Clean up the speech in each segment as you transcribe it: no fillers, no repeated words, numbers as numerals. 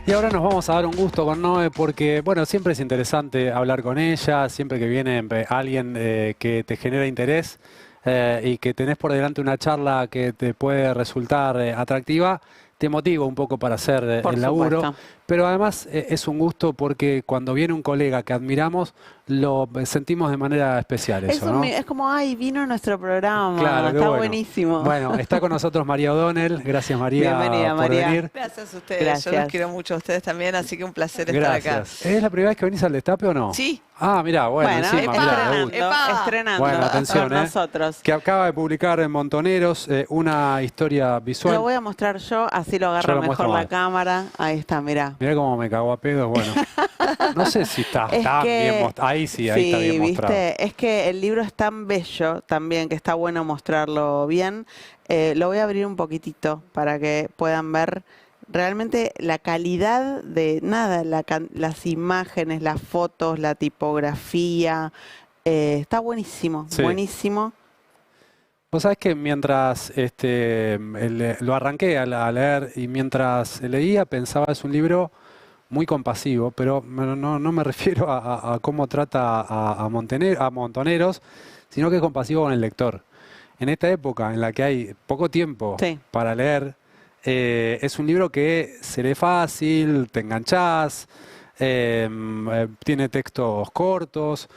Y ahora nos vamos a dar un gusto con Noé porque, bueno, siempre es interesante hablar con ella, siempre que viene alguien que te genera interés y que tenés por delante una charla que te puede resultar atractiva, te motiva un poco para hacer Por el laburo. supuesto. Pero además es un gusto porque cuando viene un colega que admiramos, lo sentimos de manera especial eso, ¿no? Es como, ay, vino nuestro programa, Claro, qué está bueno. buenísimo. Bueno, está con nosotros María O'Donnell. Gracias, María, Bienvenida, por María. venir. Gracias a ustedes, yo Gracias. los quiero mucho a ustedes también, así que un placer estar acá. Gracias. ¿Es la primera vez que venís al Destape o no? Sí. Ah, mirá, bueno, Bueno, encima, mirá, de estrenando, gusto. estrenando Bueno, atención, con nosotros. que acaba de publicar en Montoneros una historia visual. Lo voy a mostrar yo, así lo Yo agarra lo muestro mejor la mal. cámara. Ahí está, mirá. Mirá cómo me cagó a pedo, bueno. No sé si está, Es está que- bien mostrado. Ahí sí, ahí está bien mostrado. ¿viste? Es que el libro es tan bello también que está bueno mostrarlo bien. Lo voy a abrir un poquitito para que puedan ver realmente la calidad de nada, las imágenes, las fotos, la tipografía. Está buenísimo, Sí. buenísimo. Vos sabés que mientras lo arranqué a leer y mientras leía pensaba es un libro muy compasivo, pero no me refiero a cómo trata a Montoneros, sino que es compasivo con el lector. En esta época en la que hay poco tiempo Sí. para leer, es un libro que se lee fácil, te enganchás, tiene textos cortos.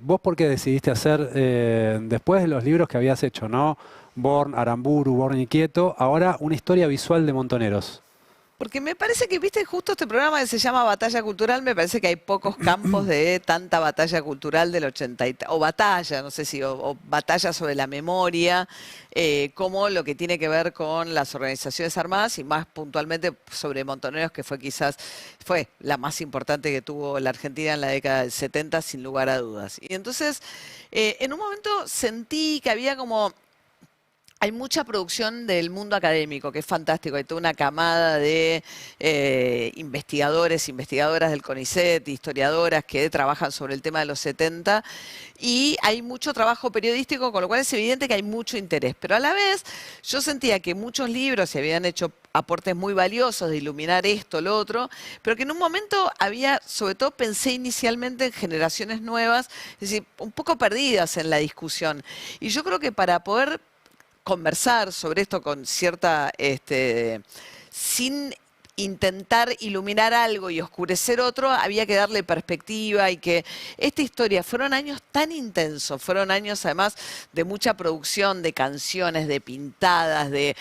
¿Vos por qué decidiste hacer, después de los libros que habías hecho, ¿no? Born, Aramburu, Born Inquieto, ahora una historia visual de Montoneros? Porque me parece que, viste, justo este programa que se llama Batalla Cultural, me parece que hay pocos campos de tanta batalla cultural del 80, o batalla, no sé si, o batalla sobre la memoria, como lo que tiene que ver con las organizaciones armadas y más puntualmente sobre Montoneros, que fue la más importante que tuvo la Argentina en la década del 70, sin lugar a dudas. Y entonces, en un momento sentí que había como... Hay mucha producción del mundo académico, que es fantástico. Hay toda una camada de investigadores, investigadoras del CONICET, historiadoras que trabajan sobre el tema de los 70. Y hay mucho trabajo periodístico, con lo cual es evidente que hay mucho interés. Pero a la vez, yo sentía que muchos libros se habían hecho aportes muy valiosos de iluminar esto, lo otro, pero que en un momento había, sobre todo pensé inicialmente en generaciones nuevas, es decir, un poco perdidas en la discusión. Y yo creo que para poder conversar sobre esto con cierta, sin intentar iluminar algo y oscurecer otro, había que darle perspectiva y que esta historia, fueron años tan intensos, fueron años además de mucha producción, de canciones, de pintadas, de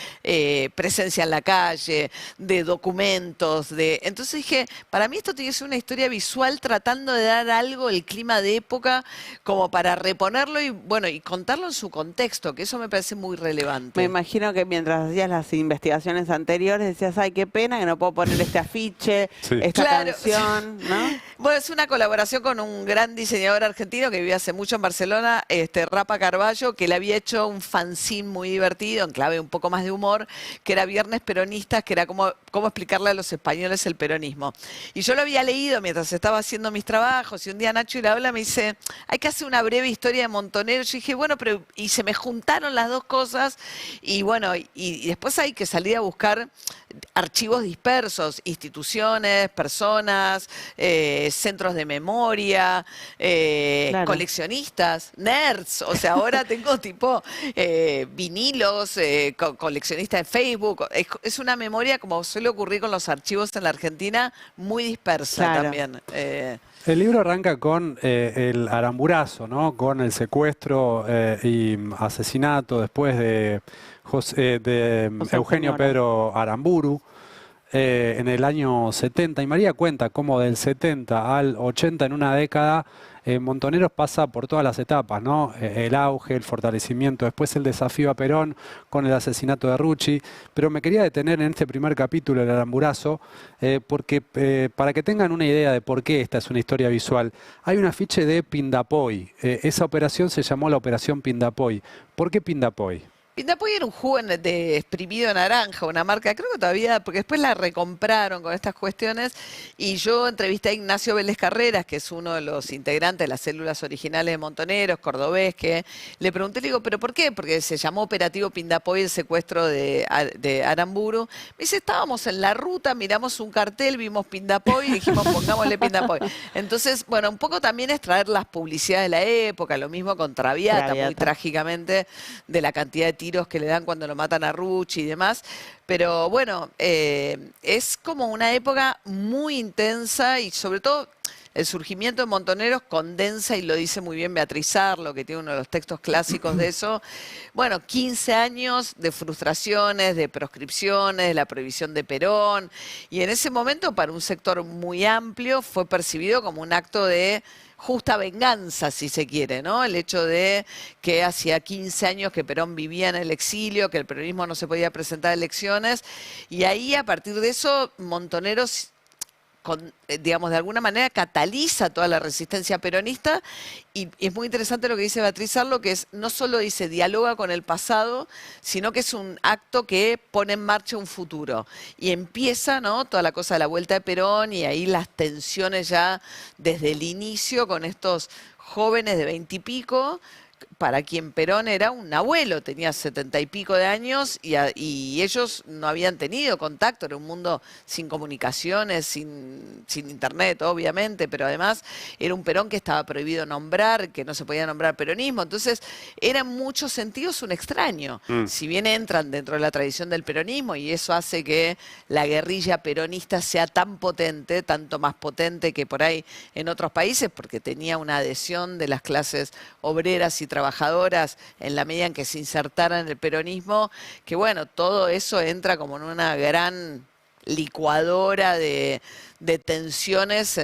presencia en la calle, de documentos, entonces dije, para mí esto tiene que ser una historia visual tratando de dar algo, el clima de época, como para reponerlo y bueno, y contarlo en su contexto, que eso me parece muy relevante. Me imagino que mientras hacías las investigaciones anteriores decías, ay, qué pena que no puedo poner este afiche, Sí. esta Claro. canción, ¿no? Bueno, es una colaboración con un gran diseñador argentino que vivía hace mucho en Barcelona, Rapa Carballo, que le había hecho un fanzine muy divertido, en clave un poco más de humor, que era Viernes Peronistas, que era cómo explicarle a los españoles el peronismo. Y yo lo había leído mientras estaba haciendo mis trabajos, y un día Nacho Iraola me dice, hay que hacer una breve historia de Montoneros. Yo dije, bueno, pero y se me juntaron las dos cosas, y bueno, y después hay que salir a buscar archivos dispersos, instituciones, personas, centros de memoria, Claro. coleccionistas, nerds. O sea, ahora tengo tipo vinilos, coleccionistas de Facebook. Es una memoria, como suele ocurrir con los archivos en la Argentina, muy dispersa Claro. también. El libro arranca con el Aramburazo, ¿no? Con el secuestro y asesinato después de José Eugenio Moro. Pedro Aramburu en el año 70. Y María cuenta cómo del 70 al 80, en una década, Montoneros pasa por todas las etapas, ¿no? El auge, el fortalecimiento, después el desafío a Perón con el asesinato de Rucci. Pero me quería detener en este primer capítulo, el Aramburazo, porque para que tengan una idea de por qué esta es una historia visual, hay un afiche de Pindapoy. Esa operación se llamó la Operación Pindapoy. ¿Por qué Pindapoy? Pindapoy era un jugo de exprimido naranja, una marca, creo que todavía, porque después la recompraron con estas cuestiones, y yo entrevisté a Ignacio Vélez Carreras, que es uno de los integrantes de las células originales de Montoneros, cordobés, que le pregunté, le digo, ¿pero por qué? Porque se llamó Operativo Pindapoy el secuestro de Aramburu. Me dice, estábamos en la ruta, miramos un cartel, vimos Pindapoy y dijimos, pongámosle Pindapoy. Entonces, bueno, un poco también es traer las publicidades de la época, lo mismo con Traviata, muy trágicamente, de la cantidad de tiros que le dan cuando lo matan a Rucci y demás. Pero bueno, es como una época muy intensa y sobre todo el surgimiento de Montoneros condensa, y lo dice muy bien Beatriz Arlo, que tiene uno de los textos clásicos de eso. Bueno, 15 años de frustraciones, de proscripciones, de la prohibición de Perón. Y en ese momento, para un sector muy amplio, fue percibido como un acto de justa venganza, si se quiere, ¿no? El hecho de que hacía 15 años que Perón vivía en el exilio, que el peronismo no se podía presentar a elecciones, y ahí a partir de eso Montoneros digamos, de alguna manera cataliza toda la resistencia peronista, y es muy interesante lo que dice Beatriz Arlo, que es, no solo dice dialoga con el pasado, sino que es un acto que pone en marcha un futuro. Y empieza, ¿no?, toda la cosa de la vuelta de Perón, y ahí las tensiones ya desde el inicio con estos jóvenes de 20 y pico, para quien Perón era un abuelo, tenía 70 y pico de años, y ellos no habían tenido contacto, era un mundo sin comunicaciones, sin internet, obviamente, pero además era un Perón que estaba prohibido nombrar, que no se podía nombrar peronismo, entonces era en muchos sentidos un extraño. Si bien entran dentro de la tradición del peronismo, y eso hace que la guerrilla peronista sea tan potente, tanto más potente que por ahí en otros países, porque tenía una adhesión de las clases obreras y trabajadoras en la medida en que se insertara en el peronismo, que bueno, todo eso entra como en una gran licuadora de tensiones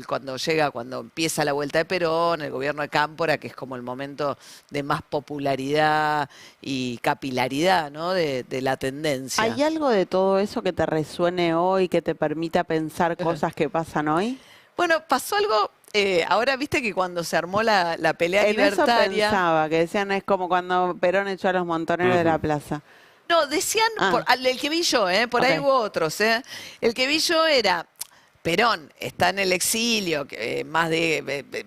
cuando empieza la vuelta de Perón, el gobierno de Cámpora, que es como el momento de más popularidad y capilaridad, ¿no?, de la tendencia. ¿Hay algo de todo eso que te resuene hoy, que te permita pensar cosas que pasan hoy? Bueno, pasó algo. Ahora viste que cuando se armó la pelea En eso libertaria. pensaba, que decían es como cuando Perón echó a los Montoneros de la plaza. No, decían, el que vi yo, por ahí hubo otros. El que vi yo era, Perón está en el exilio, más de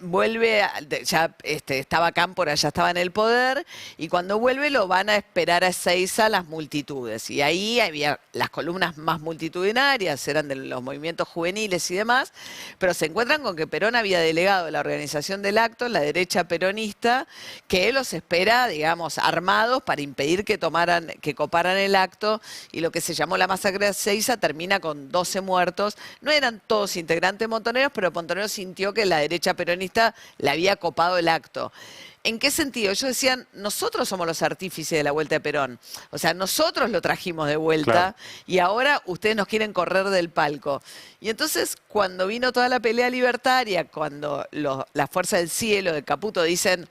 vuelve, ya estaba Cámpora, ya estaba en el poder, y cuando vuelve lo van a esperar a Ezeiza las multitudes. Y ahí había las columnas más multitudinarias, eran de los movimientos juveniles y demás, pero se encuentran con que Perón había delegado la organización del acto, la derecha peronista, que los espera, digamos, armados para impedir que coparan el acto, y lo que se llamó la masacre de Ezeiza termina con 12 muertos. No eran todos integrantes montoneros, pero Montoneros sintió que la derecha peronista le había copado el acto. ¿En qué sentido? Ellos decían, nosotros somos los artífices de la vuelta de Perón. O sea, nosotros lo trajimos de vuelta, claro, y ahora ustedes nos quieren correr del palco. Y entonces, cuando vino toda la pelea libertaria, cuando la Fuerza del Cielo de Caputo dicen,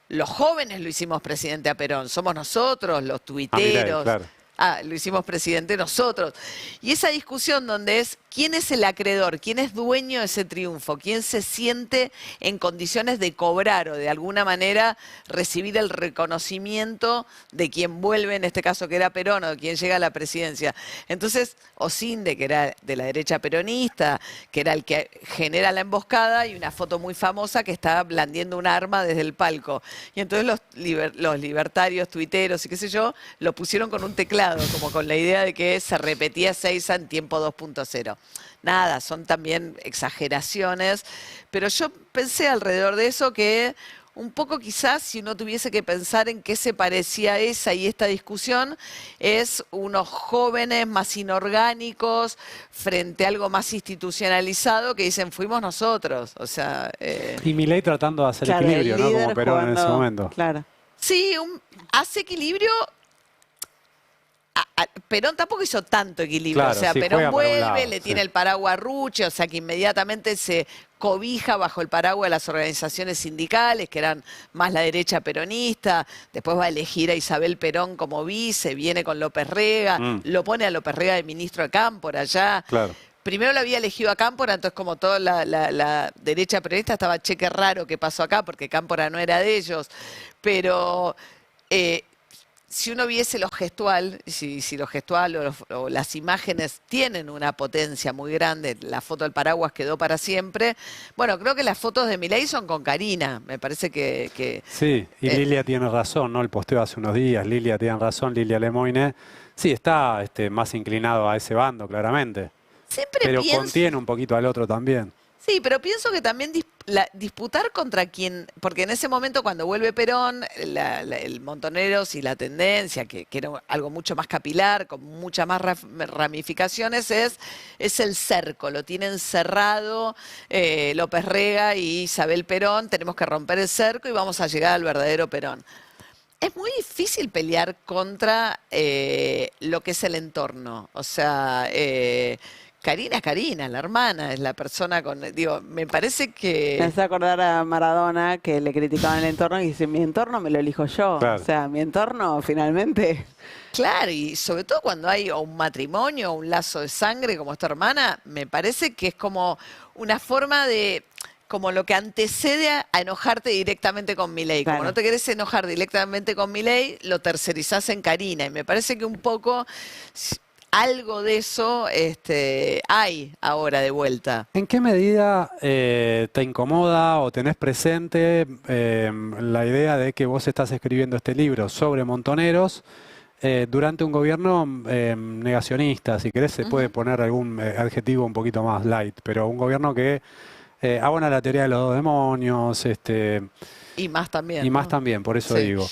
los jóvenes lo hicimos presidente a Perón, somos nosotros, los tuiteros. Claro. Lo hicimos presidente nosotros. Y esa discusión donde es quién es el acreedor, quién es dueño de ese triunfo, quién se siente en condiciones de cobrar o de alguna manera recibir el reconocimiento de quien vuelve, en este caso que era Perón, o de quien llega a la presidencia. Entonces, Osinde, que era de la derecha peronista, que era el que genera la emboscada, y una foto muy famosa que está blandiendo un arma desde el palco. Y entonces los libertarios, tuiteros y qué sé yo, lo pusieron con un teclado, como con la idea de que se repetía Ezeiza en tiempo 2.0. Nada, son también exageraciones, pero yo pensé alrededor de eso que un poco quizás si uno tuviese que pensar en qué se parecía esa y esta discusión, es unos jóvenes más inorgánicos frente a algo más institucionalizado que dicen fuimos nosotros. O sea, y Milei tratando de hacer equilibrio, ¿no? Como Perón en ese momento. Claro. Sí, hace equilibrio. Perón tampoco hizo tanto equilibrio, claro, o sea, sí, Perón vuelve, lado, le tiene el paraguas a Rucci, o sea que inmediatamente se cobija bajo el paraguas de las organizaciones sindicales, que eran más la derecha peronista, después va a elegir a Isabel Perón como vice, viene con López Rega, lo pone a López Rega de ministro de Cámpora allá. Claro. Primero lo había elegido a Cámpora, entonces como toda la derecha peronista estaba cheque raro que pasó acá, porque Cámpora no era de ellos, pero si uno viese lo gestual, si lo gestual o las imágenes tienen una potencia muy grande, la foto del paraguas quedó para siempre. Bueno, creo que las fotos de Milei son con Karina. Me parece que Sí, y Lilia tiene razón, ¿no? El posteo hace unos días, Lilia tiene razón, Lilia Lemoine. Sí, está más inclinado a ese bando, claramente. siempre Pero pienso. contiene un poquito al otro también. Sí, pero pienso que también disputar contra quien, porque en ese momento cuando vuelve Perón, el Montoneros y la tendencia, que era algo mucho más capilar, con muchas más ramificaciones, es el cerco, lo tienen cerrado López Rega y Isabel Perón, tenemos que romper el cerco y vamos a llegar al verdadero Perón. Es muy difícil pelear contra lo que es el entorno. O sea, Karina es Karina, la hermana, es la persona con... Digo, me parece Me que... hace acordar a Maradona que le criticaban el entorno y dice, mi entorno me lo elijo yo. Claro. O sea, mi entorno finalmente... Claro, y sobre todo cuando hay o un matrimonio o un lazo de sangre como esta hermana, me parece que es como una forma de... como lo que antecede a enojarte directamente con Milei. Como Claro. no te querés enojar directamente con Milei, lo tercerizás en Karina. Y me parece que un poco algo de eso hay ahora de vuelta. ¿En qué medida te incomoda o tenés presente la idea de que vos estás escribiendo este libro sobre Montoneros durante un gobierno negacionista? Si querés se puede poner algún adjetivo un poquito más light, pero un gobierno que abona la teoría de los dos demonios, Y más también, y más ¿no? también, por eso Sí. digo.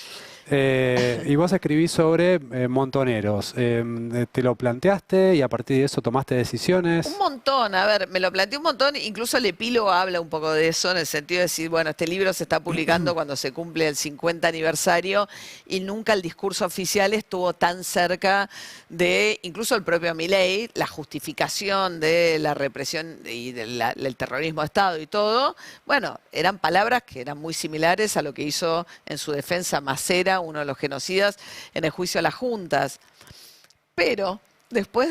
Y vos escribís sobre Montoneros. ¿Te lo planteaste y a partir de eso tomaste decisiones? Un montón, a ver, me lo planteé un montón, incluso el epílogo habla un poco de eso, en el sentido de decir, bueno, este libro se está publicando cuando se cumple el 50 aniversario y nunca el discurso oficial estuvo tan cerca de, incluso el propio Milei, la justificación de la represión y del terrorismo de Estado y todo, bueno, eran palabras que eran muy similares a lo que hizo en su defensa Macera, uno de los genocidas, en el juicio a las juntas. Pero después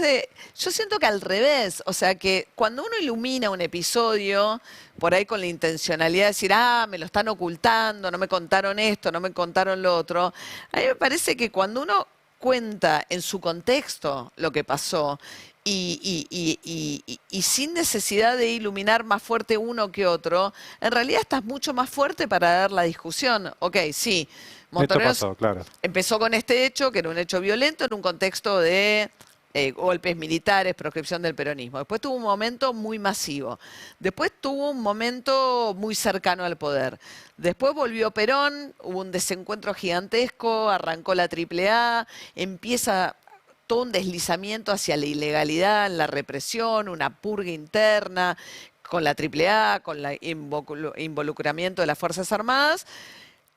yo siento que al revés, o sea que cuando uno ilumina un episodio, por ahí con la intencionalidad de decir, me lo están ocultando, no me contaron esto, no me contaron lo otro, a mí me parece que cuando uno cuenta en su contexto lo que pasó y sin necesidad de iluminar más fuerte uno que otro, en realidad estás mucho más fuerte para dar la discusión. Ok, sí, Esto Montoneros pasó, claro. empezó con este hecho, que era un hecho violento en un contexto de golpes militares, proscripción del peronismo. Después tuvo un momento muy masivo. Después tuvo un momento muy cercano al poder. Después volvió Perón, hubo un desencuentro gigantesco, arrancó la AAA, empieza todo un deslizamiento hacia la ilegalidad, la represión, una purga interna con la AAA, con el involucramiento de las Fuerzas Armadas.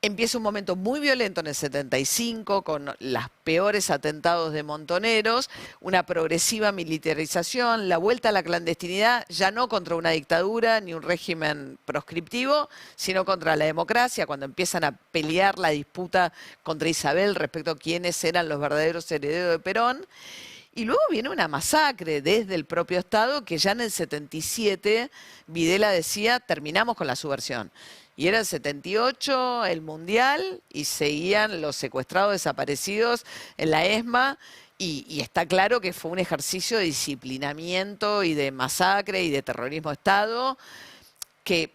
Empieza un momento muy violento en el 75 con los peores atentados de Montoneros, una progresiva militarización, la vuelta a la clandestinidad, ya no contra una dictadura ni un régimen proscriptivo, sino contra la democracia, cuando empiezan a pelear la disputa contra Isabel respecto a quiénes eran los verdaderos herederos de Perón. Y luego viene una masacre desde el propio Estado que ya en el 77 Videla decía, terminamos con la subversión. Y era el 78, el Mundial, y seguían los secuestrados desaparecidos en la ESMA, y está claro que fue un ejercicio de disciplinamiento y de masacre y de terrorismo de Estado que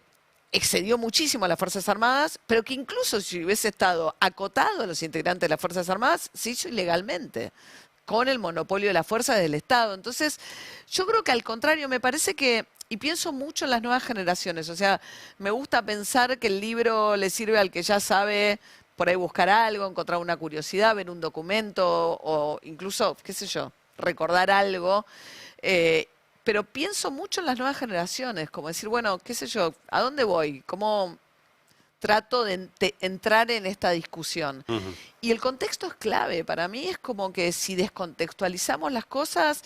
excedió muchísimo a las Fuerzas Armadas, pero que incluso si hubiese estado acotado a los integrantes de las Fuerzas Armadas, se hizo ilegalmente, con el monopolio de la fuerza del Estado. Entonces, yo creo que al contrario, me parece que, y pienso mucho en las nuevas generaciones, o sea, me gusta pensar que el libro le sirve al que ya sabe por ahí buscar algo, encontrar una curiosidad, ver un documento o incluso, qué sé yo, recordar algo. Pero pienso mucho en las nuevas generaciones, como decir, bueno, qué sé yo, ¿a dónde voy? ¿Cómo trato de entrar en esta discusión? Ujú. Y el contexto es clave. Para mí es como que si descontextualizamos las cosas,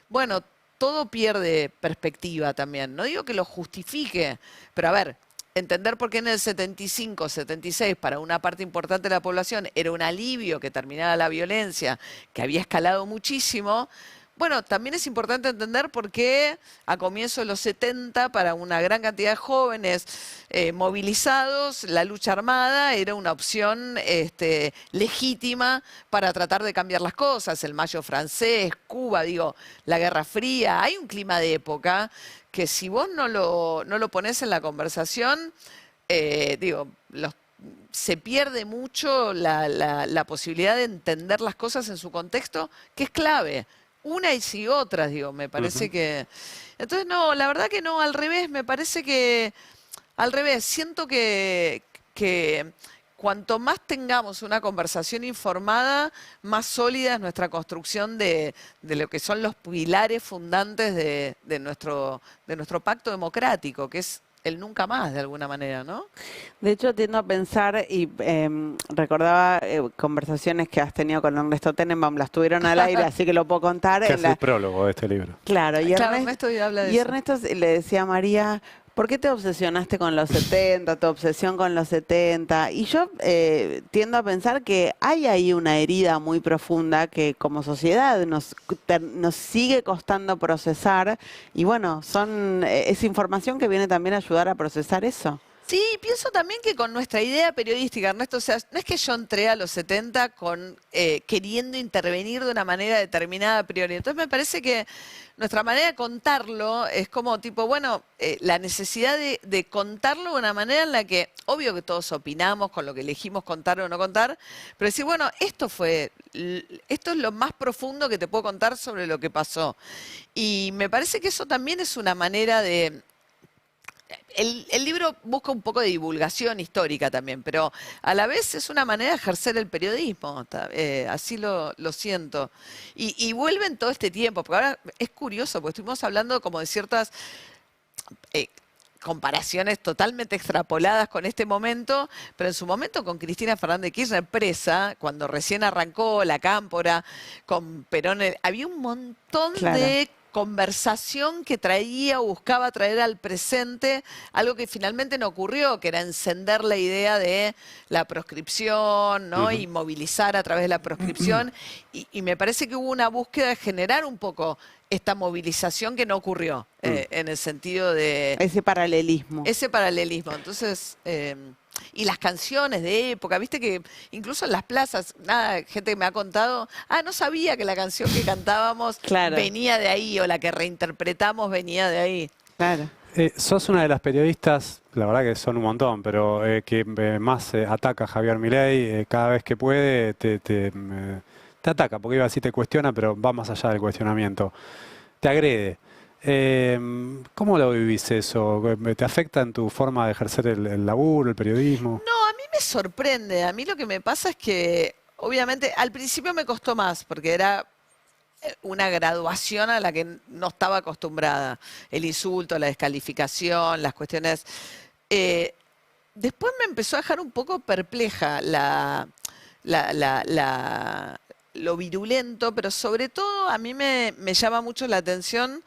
bueno, todo pierde perspectiva también. No digo que lo justifique, pero a ver, entender por qué en el 75, 76, para una parte importante de la población era un alivio que terminara la violencia, que había escalado muchísimo. bueno, también es importante entender por qué a comienzos de los 70, para una gran cantidad de jóvenes movilizados, la lucha armada era una opción legítima para tratar de cambiar las cosas. El Mayo francés, Cuba, digo, la Guerra Fría. Hay un clima de época que si vos no lo ponés en la conversación, digo, se pierde mucho la posibilidad de entender las cosas en su contexto, que es clave. Una y sí otras, digo, me parece que... Entonces, no, la verdad que no, al revés, me parece que... Al revés, siento que cuanto más tengamos una conversación informada, más sólida es nuestra construcción de lo que son los pilares fundantes de nuestro pacto democrático, que es el nunca más, de alguna manera, ¿no? De hecho, tiendo a pensar y recordaba conversaciones que has tenido con Ernesto Tenenbaum, las tuvieron al aire, así que lo puedo contar. Que es el prólogo de este libro. Claro, y Claro, Ernesto habla de y eso. Ernesto le decía a María, ¿por qué te obsesionaste con los 70, tu obsesión con los 70? Y yo tiendo a pensar que hay ahí una herida muy profunda que como sociedad nos sigue costando procesar. Y bueno, es información que viene también a ayudar a procesar eso. Sí, pienso también que con nuestra idea periodística, Ernesto, o sea, no es que yo entré a los 70 queriendo intervenir de una manera determinada a priori. Entonces me parece que nuestra manera de contarlo es como tipo, bueno, la necesidad de contarlo de una manera en la que, obvio que todos opinamos con lo que elegimos contar o no contar, pero decir, bueno, esto es lo más profundo que te puedo contar sobre lo que pasó. Y me parece que eso también es una manera de... El libro busca un poco de divulgación histórica también, pero a la vez es una manera de ejercer el periodismo, así lo siento. Y vuelven todo este tiempo, porque ahora es curioso, porque estuvimos hablando como de ciertas comparaciones totalmente extrapoladas con este momento, pero en su momento con Cristina Fernández de Kirchner presa, cuando recién arrancó la Cámpora, con Perón, había un montón de conversación que traía o buscaba traer al presente algo que finalmente no ocurrió, que era encender la idea de la proscripción, ¿no? Y movilizar a través de la proscripción. Y me parece que hubo una búsqueda de generar un poco esta movilización que no ocurrió, en el sentido de... Ese paralelismo. Ese paralelismo. Entonces... y las canciones de época, viste que incluso en las plazas, gente que me ha contado, no sabía que la canción que cantábamos venía de ahí, o la que reinterpretamos venía de ahí. Claro. Sos una de las periodistas, la verdad que son un montón, pero que más ataca a Javier Milei, cada vez que puede te ataca, porque iba a decir te cuestiona, pero va más allá del cuestionamiento. Te agrede. ¿Cómo lo vivís eso? ¿Te afecta en tu forma de ejercer el laburo, el periodismo? No, a mí me sorprende. A mí lo que me pasa es que, obviamente, al principio me costó más, porque era una graduación a la que no estaba acostumbrada. El insulto, la descalificación, las cuestiones... después me empezó a dejar un poco perpleja lo virulento, pero sobre todo a mí me llama mucho la atención,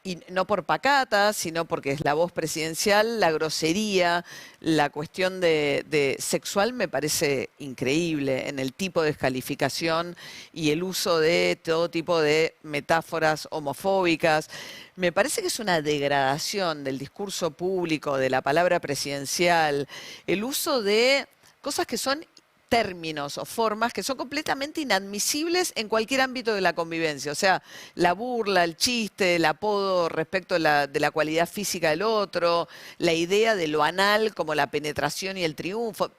y no por pacata, sino porque es la voz presidencial, la grosería, la cuestión de sexual me parece increíble en el tipo de descalificación y el uso de todo tipo de metáforas homofóbicas. Me parece que es una degradación del discurso público, de la palabra presidencial, el uso de cosas que son términos o formas que son completamente inadmisibles en cualquier ámbito de la convivencia. O sea, la burla, el chiste, el apodo respecto de la cualidad física del otro, la idea de lo anal como la penetración y el triunfo.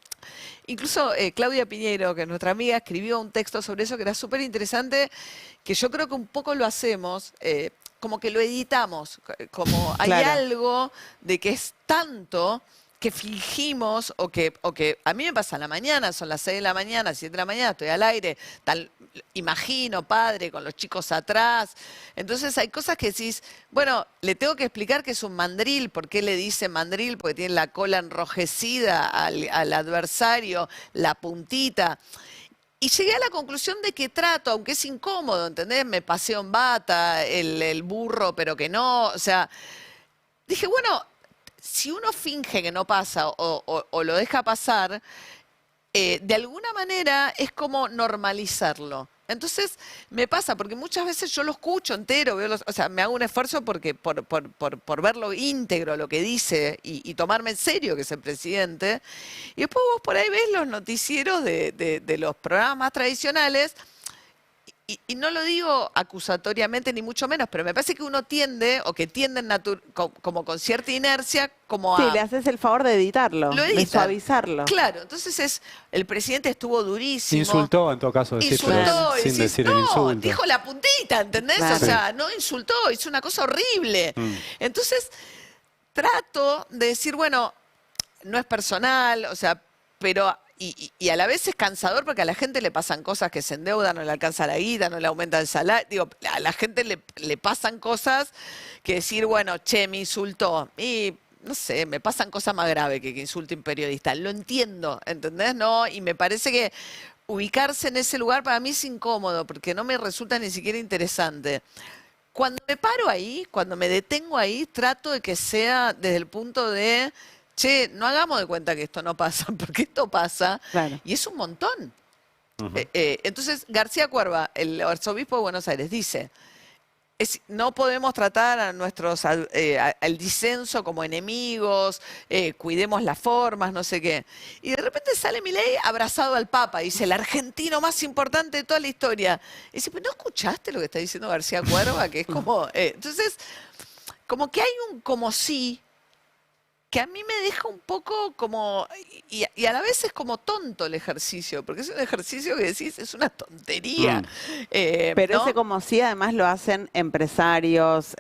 Incluso Claudia Piñeiro, que es nuestra amiga, escribió un texto sobre eso que era súper interesante, que yo creo que un poco lo hacemos, como que lo editamos, como hay algo de que es tanto que fingimos, o que a mí me pasa en la mañana, son las 6 de la mañana, 7 de la mañana, estoy al aire, imagino, padre, con los chicos atrás. Entonces hay cosas que decís, bueno, le tengo que explicar que es un mandril. ¿Por qué le dicen mandril? Porque tiene la cola enrojecida al adversario, la puntita. Y llegué a la conclusión de que trato, aunque es incómodo, ¿entendés? Me paseo en bata, el burro, pero que no. O sea, dije, bueno, si uno finge que no pasa o lo deja pasar, de alguna manera es como normalizarlo. Entonces me pasa, porque muchas veces yo lo escucho entero, o sea, me hago un esfuerzo por verlo íntegro, lo que dice, y tomarme en serio que es el presidente. Y después vos por ahí ves los noticieros de los programas más tradicionales. Y no lo digo acusatoriamente ni mucho menos, pero me parece que uno tiende, o que tienden como con cierta inercia, como Sí, a... le haces el favor de editarlo, Lo de editan. suavizarlo. Claro, entonces el presidente estuvo durísimo. Insultó, en todo caso, decirlo Insultó, y sin decís, decir el no, insulto. dijo la puntita, ¿entendés? Claro. O sea, no insultó, hizo una cosa horrible. Entonces, trato de decir, bueno, no es personal, o sea, pero... Y a la vez es cansador porque a la gente le pasan cosas que se endeudan, no le alcanza la guita, no le aumenta el salario. Digo, a la gente le pasan cosas que decir, bueno, che, me insultó. Y no sé, me pasan cosas más graves que insulte un periodista. Lo entiendo, ¿entendés? No, y me parece que ubicarse en ese lugar para mí es incómodo porque no me resulta ni siquiera interesante. Cuando me paro ahí, cuando me detengo ahí, trato de que sea desde el punto de, che, no hagamos de cuenta que esto no pasa, porque esto pasa Claro. y es un montón. Entonces, García Cuerva, el arzobispo de Buenos Aires, dice, no podemos tratar a al disenso como enemigos, cuidemos las formas, no sé qué. Y de repente sale Milei abrazado al Papa, dice, el argentino más importante de toda la historia. Y dice, ¿pero no escuchaste lo que está diciendo García Cuerva? Que es como... entonces, como que hay un como sí, que a mí me deja un poco como, y a la vez es como tonto el ejercicio, porque es un ejercicio que decís, es una tontería. Pero ¿no? ese como sí, además lo hacen empresarios,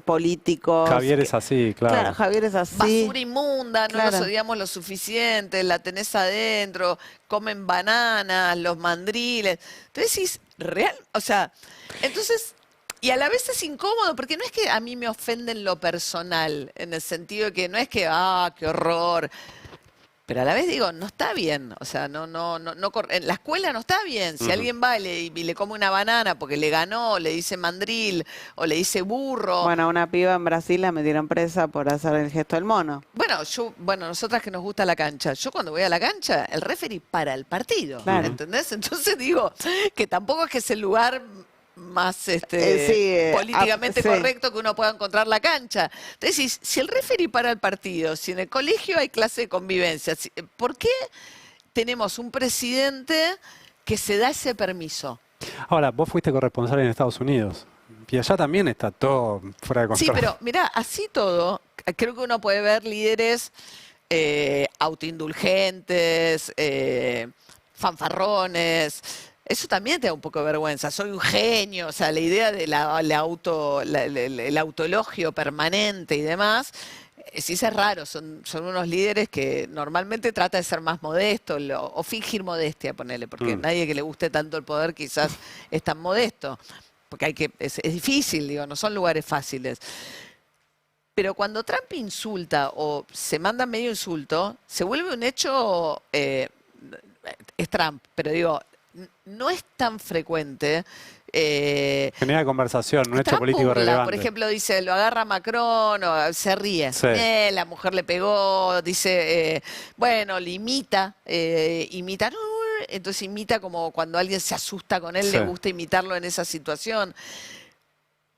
políticos. Javier es así, claro. Claro, Javier es así. Basura inmunda, no Claro. los odiamos lo suficiente, la tenés adentro, comen bananas, los mandriles. Entonces decís, real, o sea, entonces... Y a la vez es incómodo, porque no es que a mí me ofenden lo personal, en el sentido de que no es que, qué horror. Pero a la vez digo, no está bien. O sea, en la escuela no está bien. Si alguien va y le come una banana porque le ganó, le dice mandril o le dice burro. Bueno, una piba en Brasil la metieron presa por hacer el gesto del mono. Bueno, nosotras que nos gusta la cancha, yo cuando voy a la cancha, el referee para el partido. Claro. ¿Entendés? Entonces digo, que tampoco es que es el lugar más políticamente sí. correcto que uno pueda encontrar la cancha. Entonces, si el referee para el partido, si en el colegio hay clase de convivencia, ¿por qué tenemos un presidente que se da ese permiso? Ahora, vos fuiste corresponsal en Estados Unidos. Y allá también está todo fuera de control. Sí, pero mirá, así todo, creo que uno puede ver líderes autoindulgentes, fanfarrones. Eso también te da un poco de vergüenza. Soy un genio, o sea, la idea de el autoelogio permanente y demás, sí es raro. Son unos líderes que normalmente trata de ser más modesto o fingir modestia, ponele, porque nadie que le guste tanto el poder quizás es tan modesto. Porque es difícil, digo, no son lugares fáciles. Pero cuando Trump insulta o se manda medio insulto, se vuelve un hecho, es Trump, pero digo, no es tan frecuente. Genera conversación, un hecho Trump político burla, relevante. por ejemplo, dice, lo agarra Macron, o se ríe. Sí. La mujer le pegó, dice, bueno, le imita, entonces imita como cuando alguien se asusta con él, Sí. le gusta imitarlo en esa situación.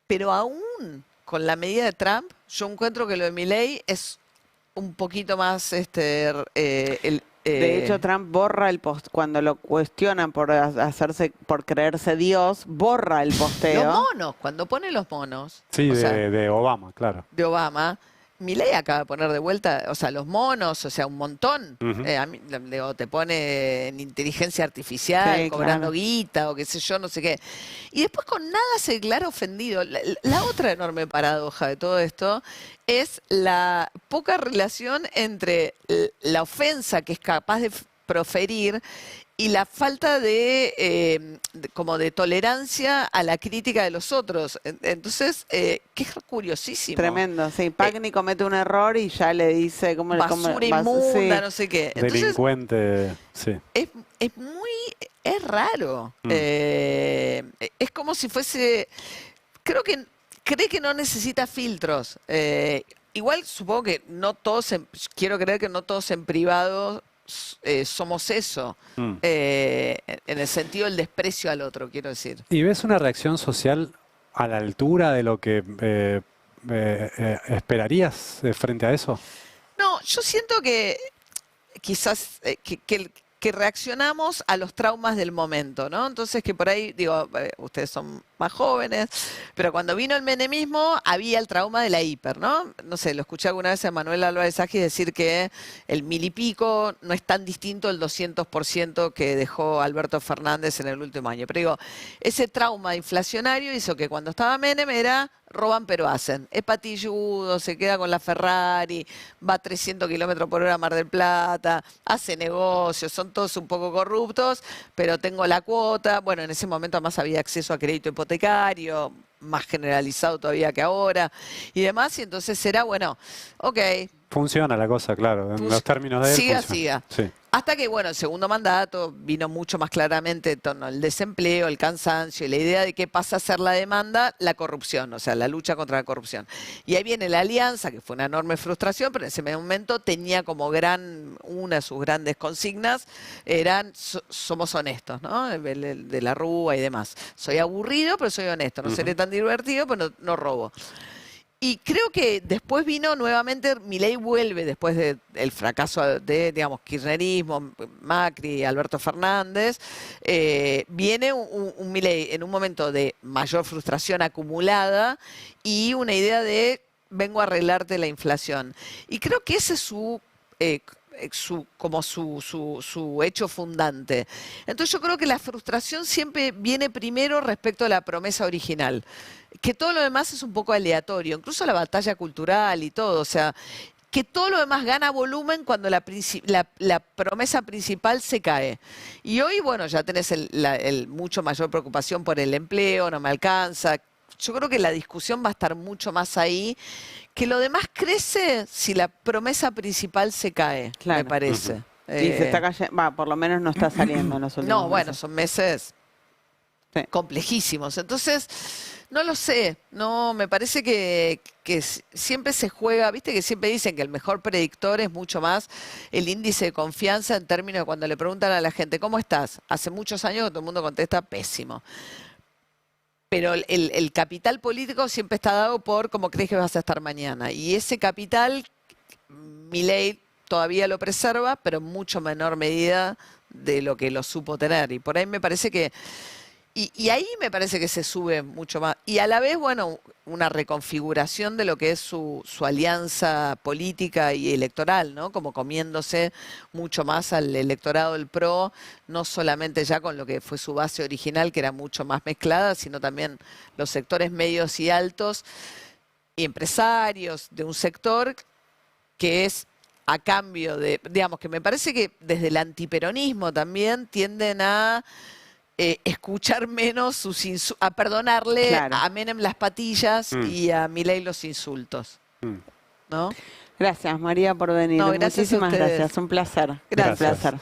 Pero aún con la medida de Trump, yo encuentro que lo de Milei es un poquito más De hecho, Trump borra el post cuando lo cuestionan por creerse Dios, borra el posteo. los monos, cuando pone los monos, Sí, o sea, de Obama, claro. de Obama, Milei acaba de poner de vuelta, o sea, los monos, o sea, un montón. A mí, digo, te pone en inteligencia artificial, Sí, cobrando claro. guita o qué sé yo, no sé qué. Y después con nada se declara ofendido. La otra enorme paradoja de todo esto es la poca relación entre la ofensa que es capaz de proferir y la falta como de tolerancia a la crítica de los otros. Entonces, que es curiosísimo. Tremendo, sí. Pagni comete un error y ya le dice... ¿cómo, Basura inmunda, sí. no sé qué. Entonces, Delincuente, sí. es raro. Es como si fuese... Cree que no necesita filtros. Igual supongo que no todos, quiero creer que no todos en privado somos eso, en el sentido del desprecio al otro, quiero decir. ¿Y ves una reacción social a la altura de lo que esperarías frente a eso? No, yo siento que quizás que reaccionamos a los traumas del momento, ¿no? Entonces que por ahí, digo, ustedes son más jóvenes, pero cuando vino el menemismo había el trauma de la hiper, ¿no? No sé, lo escuché alguna vez a Manuel Álvarez Agis decir que el 1000 y pico no es tan distinto al 200% que dejó Alberto Fernández en el último año. Pero digo, ese trauma inflacionario hizo que cuando estaba Menem era roban pero hacen. Es patilludo, se queda con la Ferrari, va a 300 kilómetros por hora a Mar del Plata, hace negocios, son todos un poco corruptos, pero tengo la cuota. Bueno, en ese momento además había acceso a crédito hipotecario, más generalizado todavía que ahora, y demás, y entonces era, bueno, ok. Funciona la cosa, claro, en los términos de él. Siga, funciona. siga. Sí. Hasta que, bueno, el segundo mandato vino mucho más claramente en torno al desempleo, el cansancio y la idea de que pasa a ser la demanda, la corrupción, o sea, la lucha contra la corrupción. Y ahí viene la alianza, que fue una enorme frustración, pero en ese momento tenía como una de sus grandes consignas, eran somos honestos, ¿no? De la Rúa y demás. Soy aburrido, pero soy honesto. No seré tan divertido, pero no robo. Y creo que después vino nuevamente, Milei vuelve después del fracaso de, digamos, kirchnerismo, Macri, Alberto Fernández, viene un Milei en un momento de mayor frustración acumulada y una idea de vengo a arreglarte la inflación. Y creo que ese es su hecho fundante. Entonces yo creo que la frustración siempre viene primero respecto a la promesa original, que todo lo demás es un poco aleatorio, incluso la batalla cultural y todo, o sea, que todo lo demás gana volumen cuando la promesa principal se cae. Y hoy, bueno, ya tenés mucho mayor preocupación por el empleo, no me alcanza. Yo creo que la discusión va a estar mucho más ahí, que lo demás crece si la promesa principal se cae, Claro. me parece. Y se está cayendo, por lo menos no está saliendo en los últimos No, bueno, meses. son meses Sí. complejísimos. Entonces, no lo sé, no, me parece que siempre se juega, viste que siempre dicen que el mejor predictor es mucho más el índice de confianza en términos de cuando le preguntan a la gente, ¿cómo estás? Hace muchos años que todo el mundo contesta pésimo. Pero el capital político siempre está dado por cómo crees que vas a estar mañana. Y ese capital, Milei todavía lo preserva, pero en mucho menor medida de lo que lo supo tener. Y por ahí me parece que... Y ahí me parece que se sube mucho más. Y a la vez, bueno, una reconfiguración de lo que es su alianza política y electoral, ¿no? Como comiéndose mucho más al electorado del PRO, no solamente ya con lo que fue su base original, que era mucho más mezclada, sino también los sectores medios y altos y empresarios de un sector que es a cambio de, digamos, que me parece que desde el antiperonismo también tienden a... escuchar menos a perdonarle Claro. a Menem las patillas y a Milei los insultos, ¿no? Gracias, María, por venir. No, gracias a Muchísimas ustedes. gracias. Un placer. Gracias. Un placer.